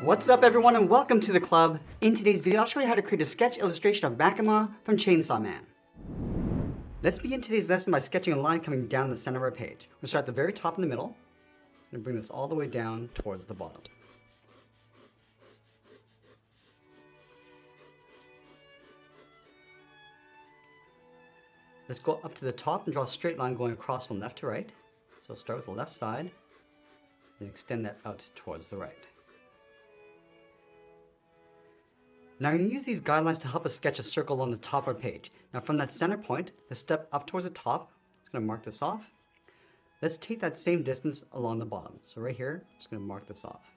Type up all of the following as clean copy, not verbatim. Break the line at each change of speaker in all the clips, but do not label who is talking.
What's up everyone and welcome to the club. In today's video I'll show you how to create a sketch illustration of Makima from Chainsaw Man. Let's begin today's lesson by sketching a line coming down the center of our page. We'll start at the very top in the middle and bring this all the way down towards the bottom. Let's go up to the top and draw a straight line going across from left to right. So start with the left side and extend that out towards the right. Now we're going to use these guidelines to help us sketch a circle along the top of our page. Now from that center point, the step up towards the top, I'm just going to mark this off. Let's take that same distance along the bottom. So right here, I'm just going to mark this off.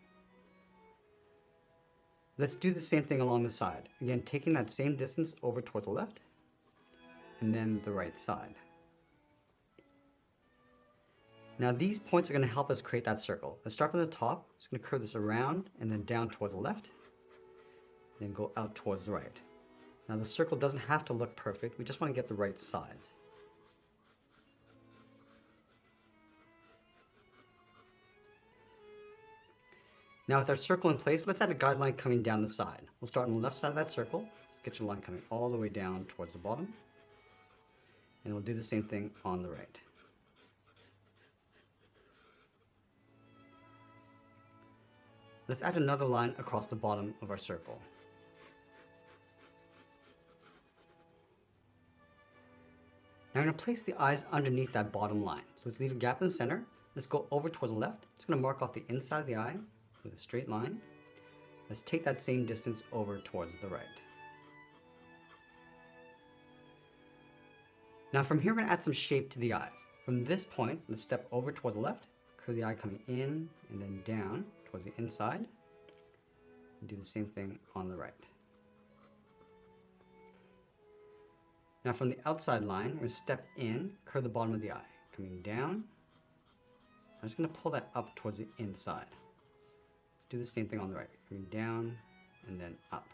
Let's do the same thing along the side. Again, taking that same distance over towards the left and then the right side. Now these points are going to help us create that circle. Let's start from the top. I'm just going to curve this around and then down towards the left. Then go out towards the right. Now the circle doesn't have to look perfect, we just want to get the right size. Now with our circle in place, let's add a guideline coming down the side. We'll start on the left side of that circle, sketch a line coming all the way down towards the bottom, and we'll do the same thing on the right. Let's add another line across the bottom of our circle. Now I'm going to place the eyes underneath that bottom line. So let's leave a gap in the center. Let's go over towards the left. Just going to mark off the inside of the eye with a straight line. Let's take that same distance over towards the right. Now from here we're going to add some shape to the eyes. From this point, let's step over towards the left, curve the eye coming in and then down towards the inside. And do the same thing on the right. Now from the outside line, we're going to step in, curve the bottom of the eye, coming down. I'm just going to pull that up towards the inside. Let's do the same thing on the right, coming down and then up.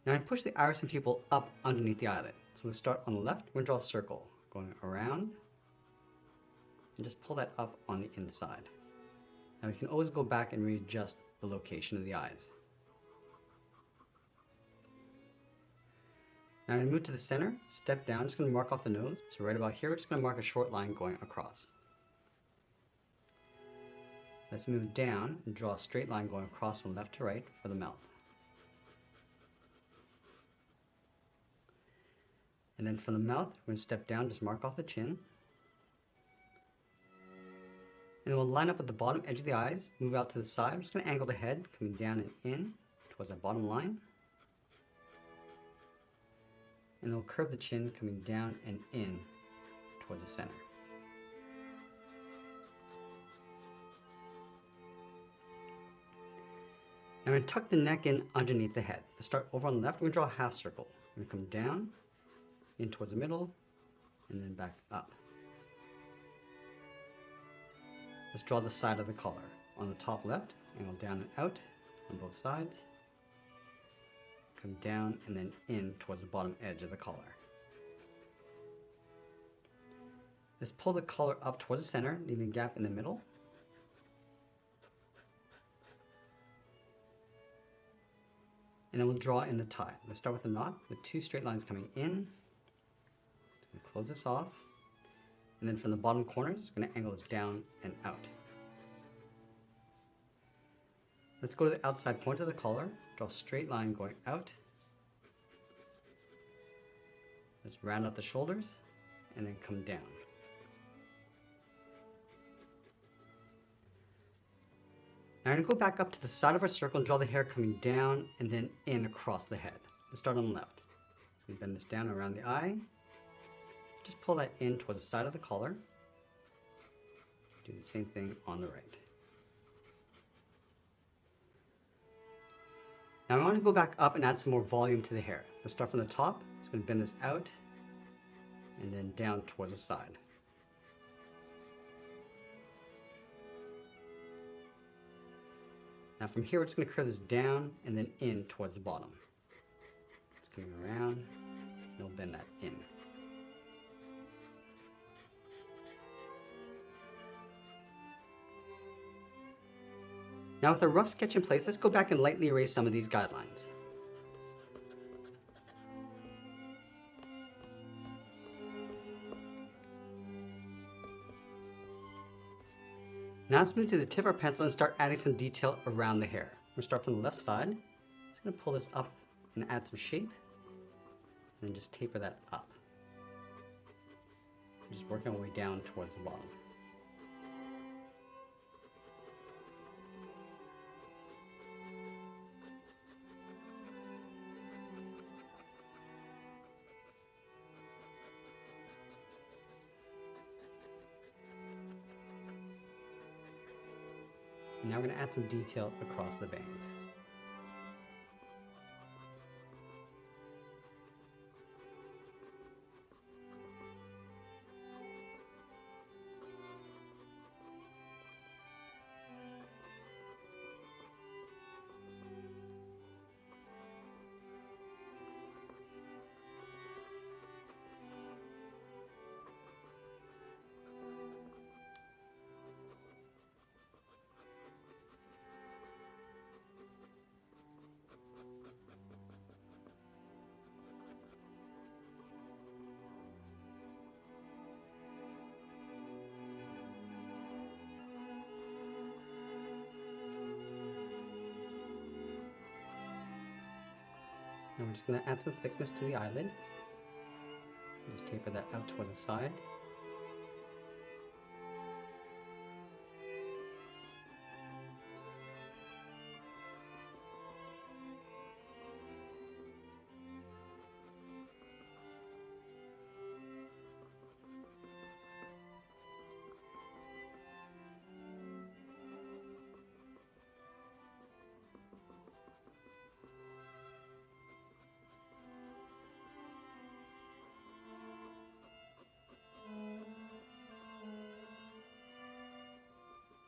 Now I push the iris and pupil up underneath the eyelid. So let's start on the left, we're going to draw a circle, going around, and just pull that up on the inside. Now we can always go back and readjust the location of the eyes. Now I'm going to move to the center, step down, just going to mark off the nose. So right about here, we're just going to mark a short line going across. Let's move down and draw a straight line going across from left to right for the mouth. And then from the mouth, we're going to step down, just mark off the chin. And then we'll line up at the bottom edge of the eyes, move out to the side. I'm just going to angle the head, coming down and in towards that bottom line. And then we'll curve the chin coming down and in towards the center. Now we're going to tuck the neck in underneath the head. To start over on the left, we're going to draw a half circle. We're going to come down, in towards the middle, and then back up. Let's draw the side of the collar. On the top left, angle down and out on both sides. Come down and then in towards the bottom edge of the collar. Let's pull the collar up towards the center, leaving a gap in the middle. And then we'll draw in the tie. Let's start with a knot with two straight lines coming in. Close this off. And then from the bottom corners, we're going to angle this down and out. Let's go to the outside point of the collar, draw a straight line going out. Let's round out the shoulders and then come down. Now I'm going to go back up to the side of our circle and draw the hair coming down and then in across the head. Let's start on the left. So we bend this down around the eye. Just pull that in towards the side of the collar. Do the same thing on the right. Now I want to go back up and add some more volume to the hair. Let's start from the top. Just going to bend this out and then down towards the side. Now from here, we're just going to curve this down and then in towards the bottom. Just coming around, and we'll bend that in. Now with a rough sketch in place, let's go back and lightly erase some of these guidelines. Now let's move to the tip of our pencil and start adding some detail around the hair. We'll start from the left side. I'm just going to pull this up and add some shape, and then just taper that up. Just working our way down towards the bottom. And now we're going to add some detail across the bangs. And we're just going to add some thickness to the eyelid. Just taper that out towards the side.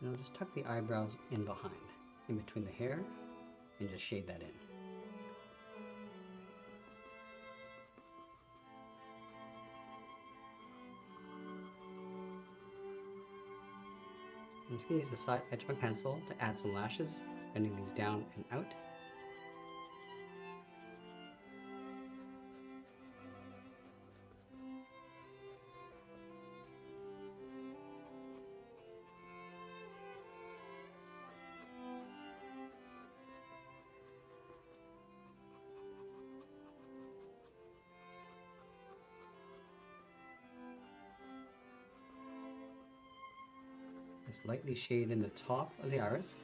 And I'll just tuck the eyebrows in behind, in between the hair, and just shade that in. I'm just going to use the side edge of my pencil to add some lashes, bending these down and out. Just lightly shade in the top of the iris,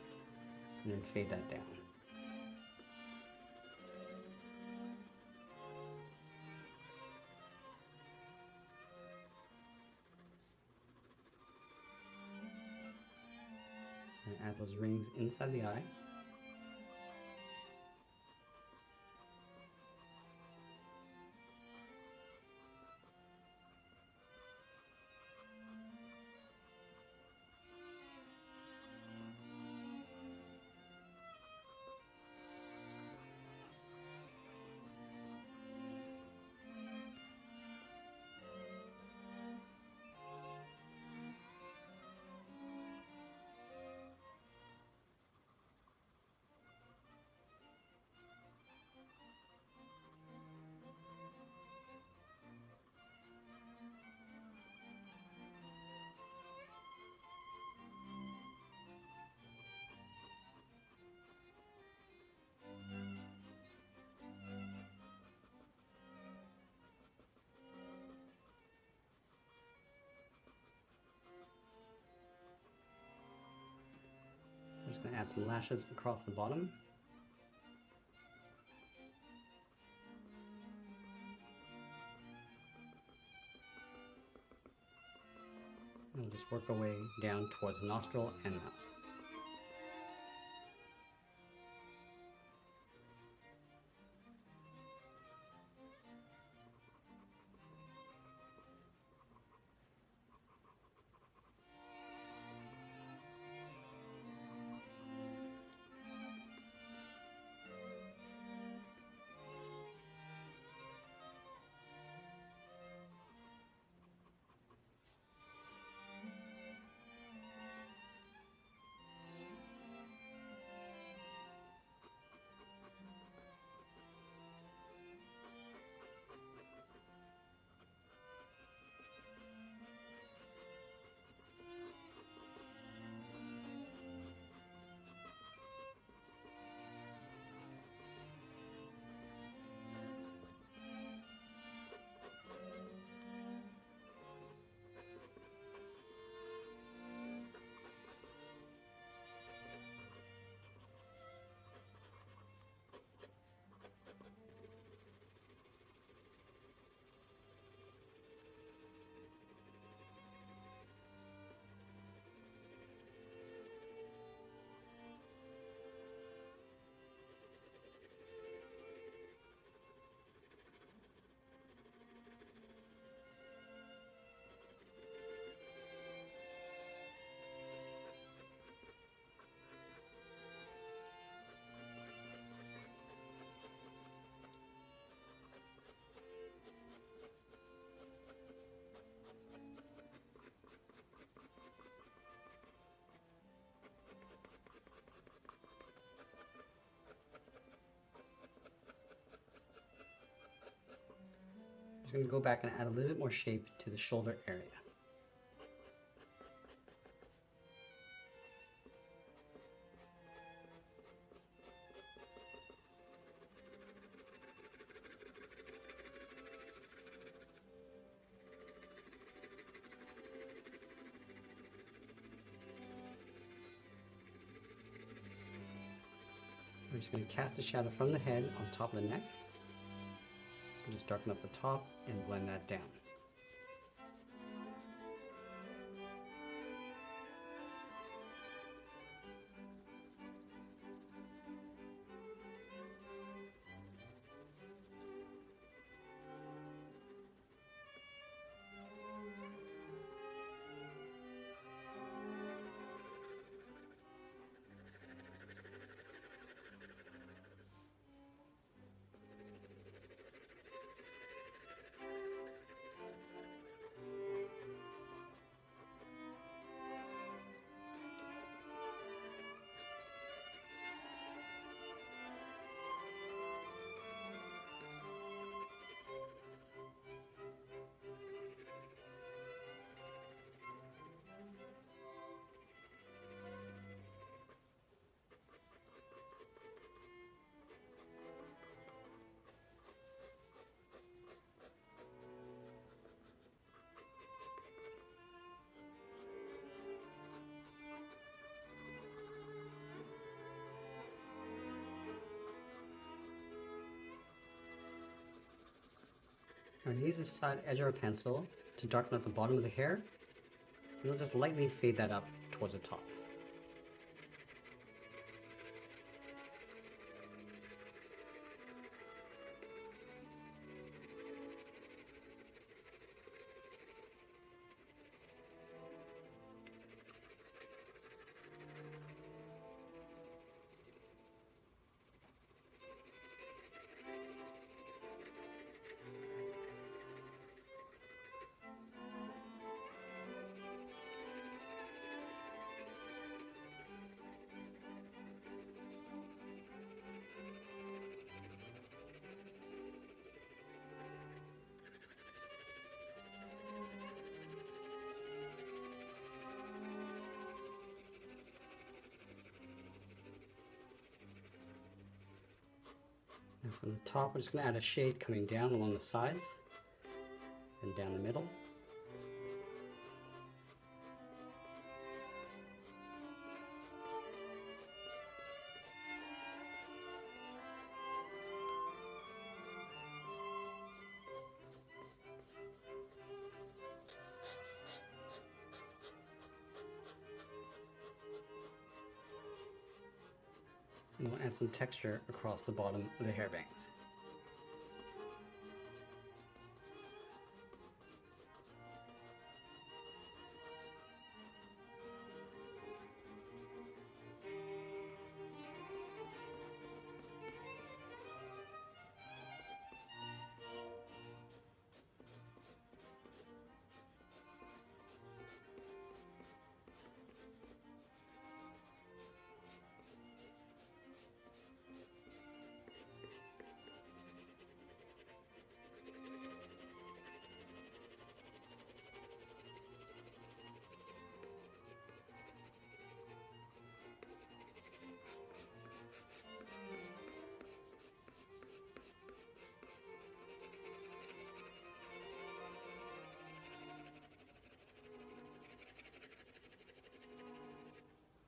and then fade that down. And add those rings inside the eye. I'm just going to add some lashes across the bottom. And we'll just work our way down towards the nostril and mouth. just going to go back and add a little bit more shape to the shoulder area. We're just going to cast a shadow from the head on top of the neck. So just darken up the top and blend that down. Now use the side edge of our pencil to darken up the bottom of the hair, and we'll just lightly fade that up towards the top. And from the top, we're just going to add a shade coming down along the sides and down the middle. And we'll add some texture across the bottom of the hair bangs.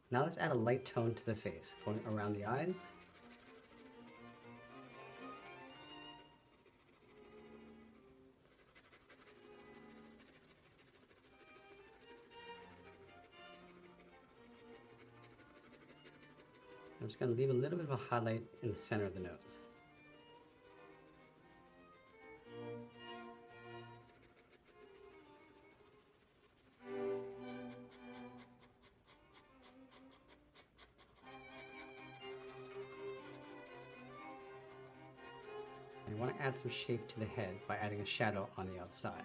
Now let's add a light tone to the face, going around the eyes. I'm just going to leave a little bit of a highlight in the center of the nose. I want to add some shape to the head by adding a shadow on the outside.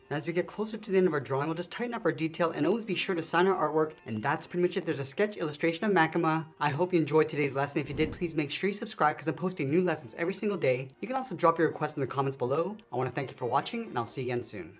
As we get closer to the end of our drawing, we'll just tighten up our detail and always be sure to sign our artwork. And that's pretty much it. There's a sketch illustration of Makima. I hope you enjoyed today's lesson. If you did, please make sure you subscribe because I'm posting new lessons every single day. You can also drop your requests in the comments below. I want to thank you for watching and I'll see you again soon.